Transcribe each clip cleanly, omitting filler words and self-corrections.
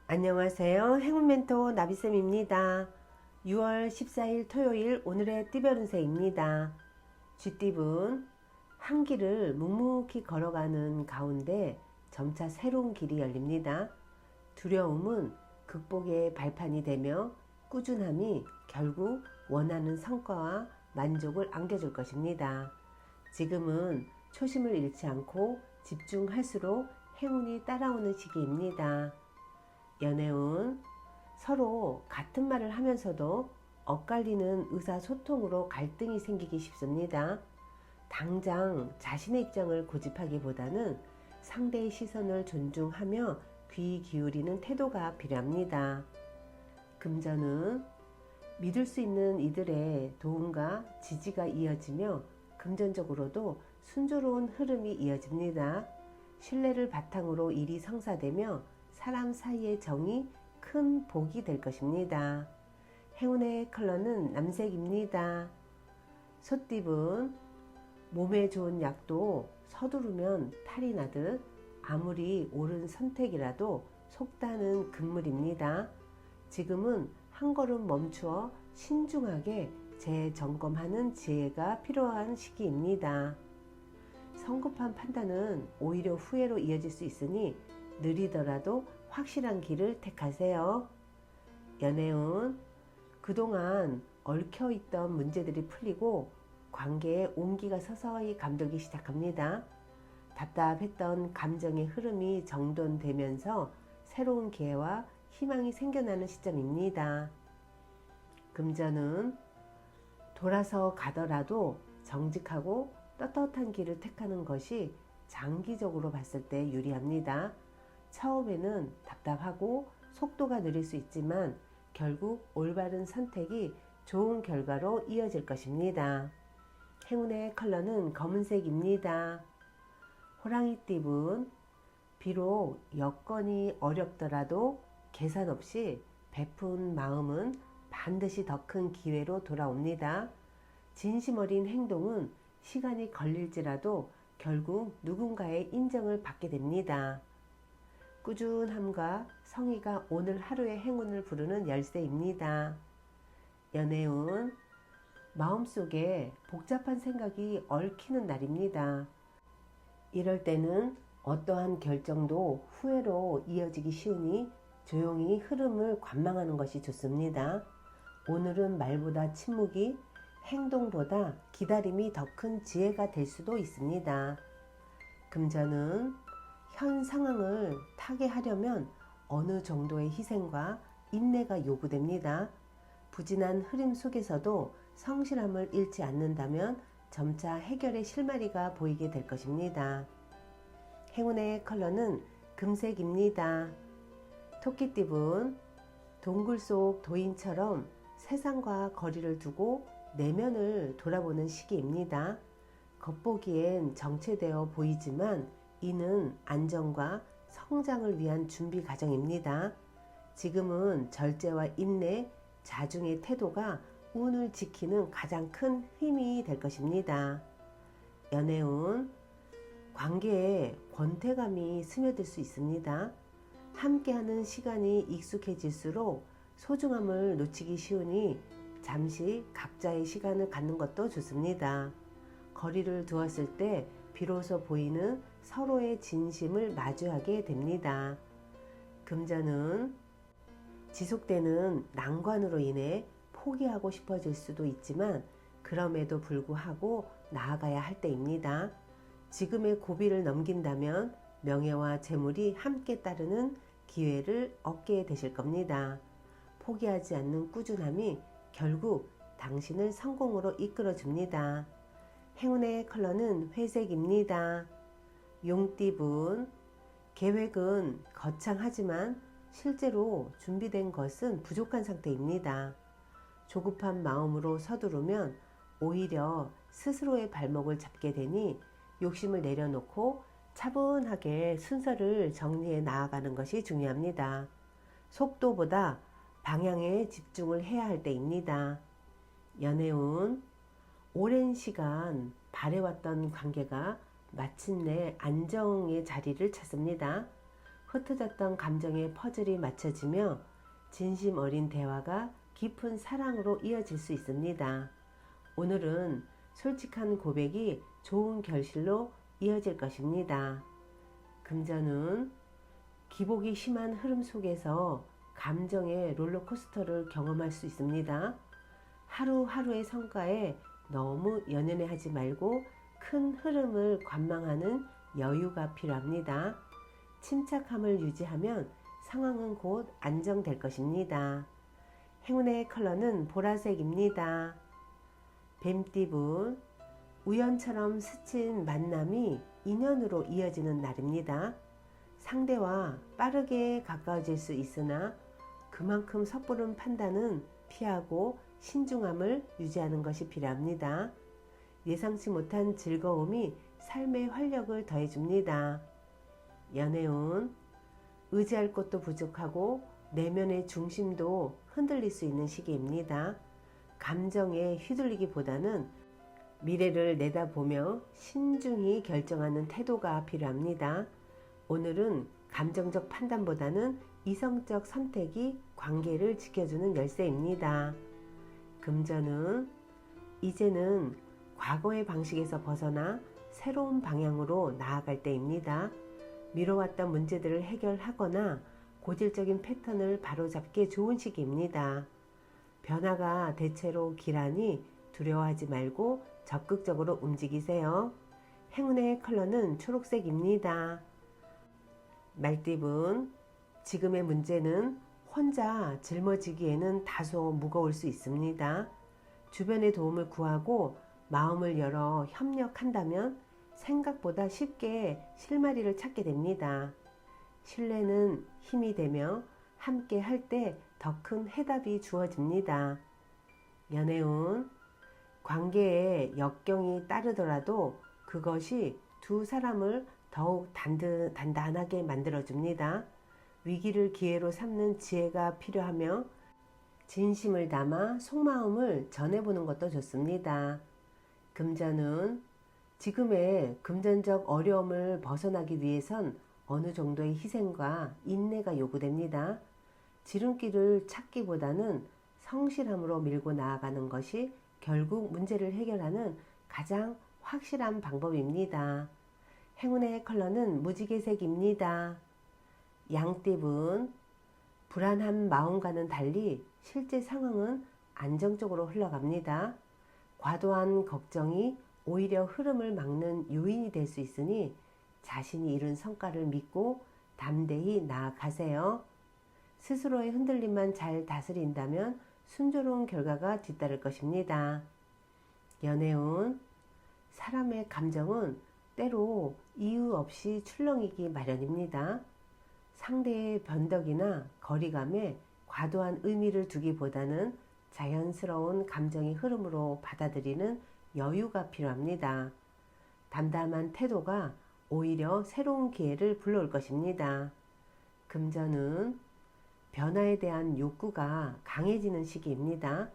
안녕하세요. 행운멘토 나비쌤입니다. 6월 14일 토요일 오늘의 띠별 운세입니다. 쥐띠분 한 길을 묵묵히 걸어가는 가운데 점차 새로운 길이 열립니다. 두려움은 극복의 발판이 되며 꾸준함이 결국 원하는 성과와 만족을 안겨줄 것입니다. 지금은 초심을 잃지 않고 집중할수록 행운이 따라오는 시기입니다. 연애운 서로 같은 말을 하면서도 엇갈리는 의사소통으로 갈등이 생기기 쉽습니다. 당장 자신의 입장을 고집하기보다는 상대의 시선을 존중하며 귀 기울이는 태도가 필요합니다. 금전은 믿을 수 있는 이들의 도움과 지지가 이어지며 금전적으로도 순조로운 흐름이 이어집니다. 신뢰를 바탕으로 일이 성사되며 사람 사이의 정이 큰 복이 될 것입니다. 행운의 컬러는 남색입니다. 소띠분 몸에 좋은 약도 서두르면 탈이 나듯 아무리 옳은 선택이라도 속다는 금물입니다. 지금은 한 걸음 멈추어 신중하게 재점검하는 지혜가 필요한 시기입니다. 성급한 판단은 오히려 후회로 이어질 수 있으니 느리더라도 확실한 길을 택하세요. 연애운 그동안 얽혀있던 문제들이 풀리고 관계에 온기가 서서히 감돌기 시작합니다. 답답했던 감정의 흐름이 정돈되면서 새로운 기회와 희망이 생겨나는 시점입니다. 금전은 돌아서 가더라도 정직하고 떳떳한 길을 택하는 것이 장기적으로 봤을 때 유리합니다. 처음에는 답답하고 속도가 느릴 수 있지만 결국 올바른 선택이 좋은 결과로 이어질 것입니다. 행운의 컬러는 검은색입니다. 호랑이띠분 비록 여건이 어렵더라도 계산 없이 베푼 마음은 반드시 더 큰 기회로 돌아옵니다. 진심 어린 행동은 시간이 걸릴지라도 결국 누군가의 인정을 받게 됩니다. 꾸준함과 성의가 오늘 하루의 행운을 부르는 열쇠입니다. 연애운 마음속에 복잡한 생각이 얽히는 날입니다. 이럴 때는 어떠한 결정도 후회로 이어지기 쉬우니 조용히 흐름을 관망하는 것이 좋습니다. 오늘은 말보다 침묵이, 행동보다 기다림이 더 큰 지혜가 될 수도 있습니다. 금전은 현 상황을 타개하려면 어느 정도의 희생과 인내가 요구됩니다. 부진한 흐름 속에서도 성실함을 잃지 않는다면 점차 해결의 실마리가 보이게 될 것입니다. 행운의 컬러는 금색입니다. 토끼띠분 동굴 속 도인처럼 세상과 거리를 두고 내면을 돌아보는 시기입니다. 겉보기엔 정체되어 보이지만 이는 안정과 성장을 위한 준비 과정입니다. 지금은 절제와 인내, 자중의 태도가 운을 지키는 가장 큰 힘이 될 것입니다. 연애운 관계에 권태감이 스며들 수 있습니다. 함께하는 시간이 익숙해질수록 소중함을 놓치기 쉬우니 잠시 각자의 시간을 갖는 것도 좋습니다. 거리를 두었을 때 비로소 보이는 서로의 진심을 마주하게 됩니다. 금전은 지속되는 난관으로 인해 포기하고 싶어질 수도 있지만 그럼에도 불구하고 나아가야 할 때입니다. 지금의 고비를 넘긴다면 명예와 재물이 함께 따르는 기회를 얻게 되실 겁니다. 포기하지 않는 꾸준함이 결국 당신을 성공으로 이끌어 줍니다. 행운의 컬러는 회색입니다. 용띠분 계획은 거창하지만 실제로 준비된 것은 부족한 상태입니다. 조급한 마음으로 서두르면 오히려 스스로의 발목을 잡게 되니 욕심을 내려놓고 차분하게 순서를 정리해 나아가는 것이 중요합니다. 속도보다 방향에 집중을 해야 할 때입니다. 연애운 오랜 시간 바래왔던 관계가 마침내 안정의 자리를 찾습니다. 흩어졌던 감정의 퍼즐이 맞춰지며 진심 어린 대화가 깊은 사랑으로 이어질 수 있습니다. 오늘은 솔직한 고백이 좋은 결실로 이어질 것입니다. 금전운, 기복이 심한 흐름 속에서 감정의 롤러코스터를 경험할 수 있습니다. 하루하루의 성과에 너무 연연해하지 말고 큰 흐름을 관망하는 여유가 필요합니다. 침착함을 유지하면 상황은 곧 안정될 것입니다. 행운의 컬러는 보라색입니다. 뱀띠분, 우연처럼 스친 만남이 인연으로 이어지는 날입니다. 상대와 빠르게 가까워질 수 있으나 그만큼 섣부른 판단은 피하고 신중함을 유지하는 것이 필요합니다. 예상치 못한 즐거움이 삶의 활력을 더해줍니다. 연애운, 의지할 것도 부족하고 내면의 중심도 흔들릴 수 있는 시기입니다. 감정에 휘둘리기보다는 미래를 내다보며 신중히 결정하는 태도가 필요합니다. 오늘은 감정적 판단보다는 이성적 선택이 관계를 지켜주는 열쇠입니다. 금전은 이제는 과거의 방식에서 벗어나 새로운 방향으로 나아갈 때입니다. 미뤄왔던 문제들을 해결하거나 고질적인 패턴을 바로잡기 좋은 시기입니다. 변화가 대체로 길하니 두려워하지 말고 적극적으로 움직이세요. 행운의 컬러는 초록색입니다. 말띠분, 지금의 문제는 혼자 짊어지기에는 다소 무거울 수 있습니다. 주변의 도움을 구하고 마음을 열어 협력한다면 생각보다 쉽게 실마리를 찾게 됩니다. 신뢰는 힘이 되며 함께 할 때 더 큰 해답이 주어집니다. 연애운, 관계에 역경이 따르더라도 그것이 두 사람을 더욱 단단하게 만들어줍니다. 위기를 기회로 삼는 지혜가 필요하며 진심을 담아 속마음을 전해보는 것도 좋습니다. 금전운, 지금의 금전적 어려움을 벗어나기 위해선 어느 정도의 희생과 인내가 요구됩니다. 지름길을 찾기보다는 성실함으로 밀고 나아가는 것이 결국 문제를 해결하는 가장 확실한 방법입니다. 행운의 컬러는 무지개색입니다. 양띠분, 불안한 마음과는 달리 실제 상황은 안정적으로 흘러갑니다. 과도한 걱정이 오히려 흐름을 막는 요인이 될 수 있으니 자신이 이룬 성과를 믿고 담대히 나아가세요. 스스로의 흔들림만 잘 다스린다면 순조로운 결과가 뒤따를 것입니다. 연애운, 사람의 감정은 때로 이유 없이 출렁이기 마련입니다. 상대의 변덕이나 거리감에 과도한 의미를 두기보다는 자연스러운 감정의 흐름으로 받아들이는 여유가 필요합니다. 담담한 태도가 오히려 새로운 기회를 불러올 것입니다. 금전은 변화에 대한 욕구가 강해지는 시기입니다.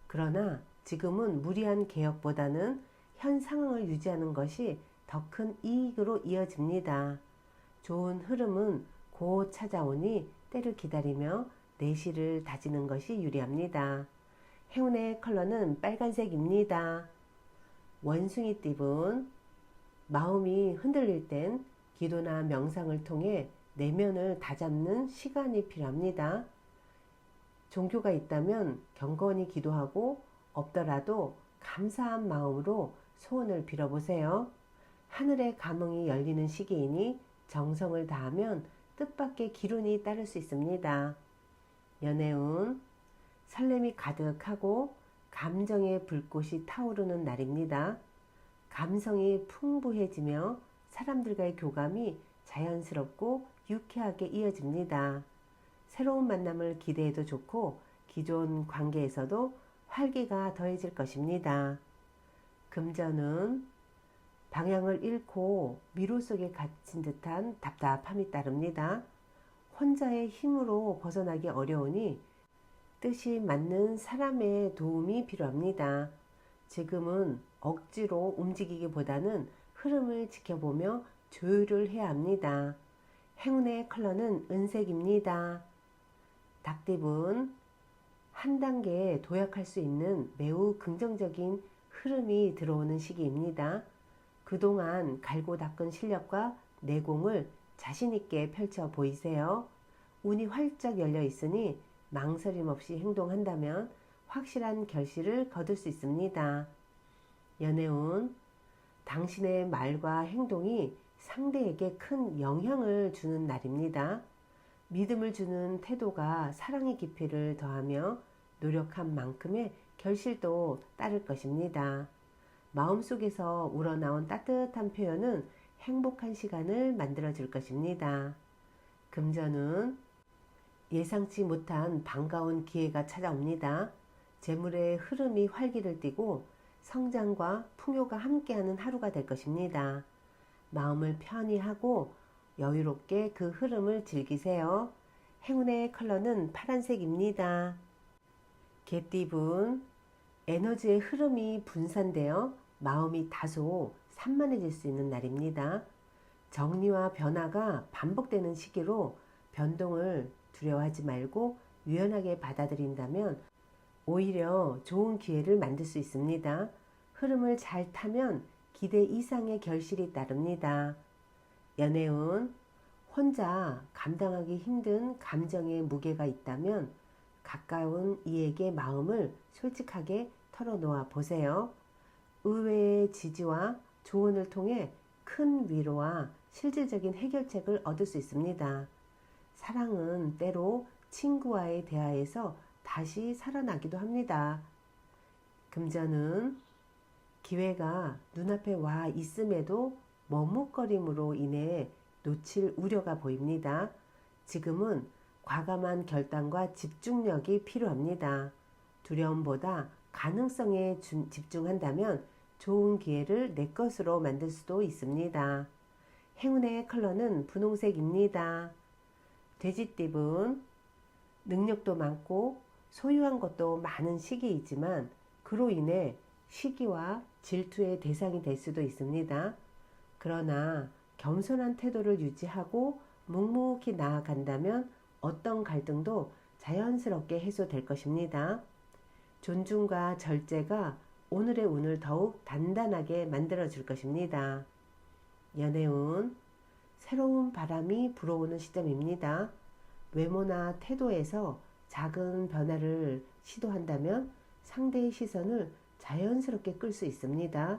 그러나 지금은 무리한 개혁보다는 현 상황을 유지하는 것이 더 큰 이익으로 이어집니다. 좋은 흐름은 곧 찾아오니 때를 기다리며 내실을 다지는 것이 유리합니다. 행운의 컬러는 빨간색입니다. 원숭이띠분, 마음이 흔들릴 땐 기도나 명상을 통해 내면을 다잡는 시간이 필요합니다. 종교가 있다면 경건히 기도하고 없더라도 감사한 마음으로 소원을 빌어보세요. 하늘의 감흥이 열리는 시기이니 정성을 다하면 뜻밖의 기운이 따를 수 있습니다. 연애운, 설렘이 가득하고 감정의 불꽃이 타오르는 날입니다. 감성이 풍부해지며 사람들과의 교감이 자연스럽고 유쾌하게 이어집니다. 새로운 만남을 기대해도 좋고 기존 관계에서도 활기가 더해질 것입니다. 금전은 방향을 잃고 미로 속에 갇힌 듯한 답답함이 따릅니다. 혼자의 힘으로 벗어나기 어려우니 뜻이 맞는 사람의 도움이 필요합니다. 지금은 억지로 움직이기보다는 흐름을 지켜보며 조율을 해야 합니다. 행운의 컬러는 은색입니다. 닭띠분, 한 단계 도약할 수 있는 매우 긍정적인 흐름이 들어오는 시기입니다. 그동안 갈고 닦은 실력과 내공을 자신있게 펼쳐 보이세요. 운이 활짝 열려 있으니 망설임 없이 행동한다면 확실한 결실을 거둘 수 있습니다. 연애운, 당신의 말과 행동이 상대에게 큰 영향을 주는 날입니다. 믿음을 주는 태도가 사랑의 깊이를 더하며 노력한 만큼의 결실도 따를 것입니다. 마음속에서 우러나온 따뜻한 표현은 행복한 시간을 만들어 줄 것입니다. 금전은 예상치 못한 반가운 기회가 찾아옵니다. 재물의 흐름이 활기를 띠고 성장과 풍요가 함께하는 하루가 될 것입니다. 마음을 편히 하고 여유롭게 그 흐름을 즐기세요. 행운의 컬러는 파란색입니다. 개띠분, 에너지의 흐름이 분산되어 마음이 다소 산만해질 수 있는 날입니다. 정리와 변화가 반복되는 시기로 변동을 두려워하지 말고 유연하게 받아들인다면 오히려 좋은 기회를 만들 수 있습니다. 흐름을 잘 타면 기대 이상의 결실이 따릅니다. 연애운, 혼자 감당하기 힘든 감정의 무게가 있다면 가까운 이에게 마음을 솔직하게 털어놓아 보세요. 의외의 지지와 조언을 통해 큰 위로와 실질적인 해결책을 얻을 수 있습니다. 사랑은 때로 친구와의 대화에서 다시 살아나기도 합니다. 금전은 기회가 눈앞에 와 있음에도 머뭇거림으로 인해 놓칠 우려가 보입니다. 지금은 과감한 결단과 집중력이 필요합니다. 두려움보다 가능성에 집중한다면 좋은 기회를 내 것으로 만들 수도 있습니다. 행운의 컬러는 분홍색입니다. 돼지띠분, 능력도 많고 소유한 것도 많은 시기이지만 그로 인해 시기와 질투의 대상이 될 수도 있습니다. 그러나 겸손한 태도를 유지하고 묵묵히 나아간다면 어떤 갈등도 자연스럽게 해소될 것입니다. 존중과 절제가 오늘의 운을 더욱 단단하게 만들어 줄 것입니다. 연애운, 새로운 바람이 불어오는 시점입니다. 외모나 태도에서 작은 변화를 시도한다면 상대의 시선을 자연스럽게 끌 수 있습니다.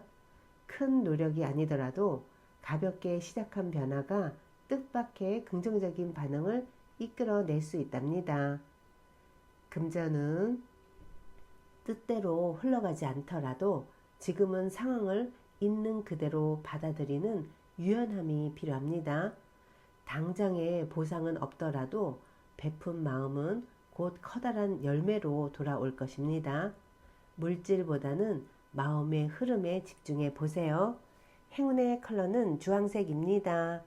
큰 노력이 아니더라도 가볍게 시작한 변화가 뜻밖의 긍정적인 반응을 이끌어낼 수 있답니다. 금전은 뜻대로 흘러가지 않더라도 지금은 상황을 있는 그대로 받아들이는 유연함이 필요합니다. 당장의 보상은 없더라도 베푼 마음은 곧 커다란 열매로 돌아올 것입니다. 물질보다는 마음의 흐름에 집중해 보세요. 행운의 컬러는 주황색입니다.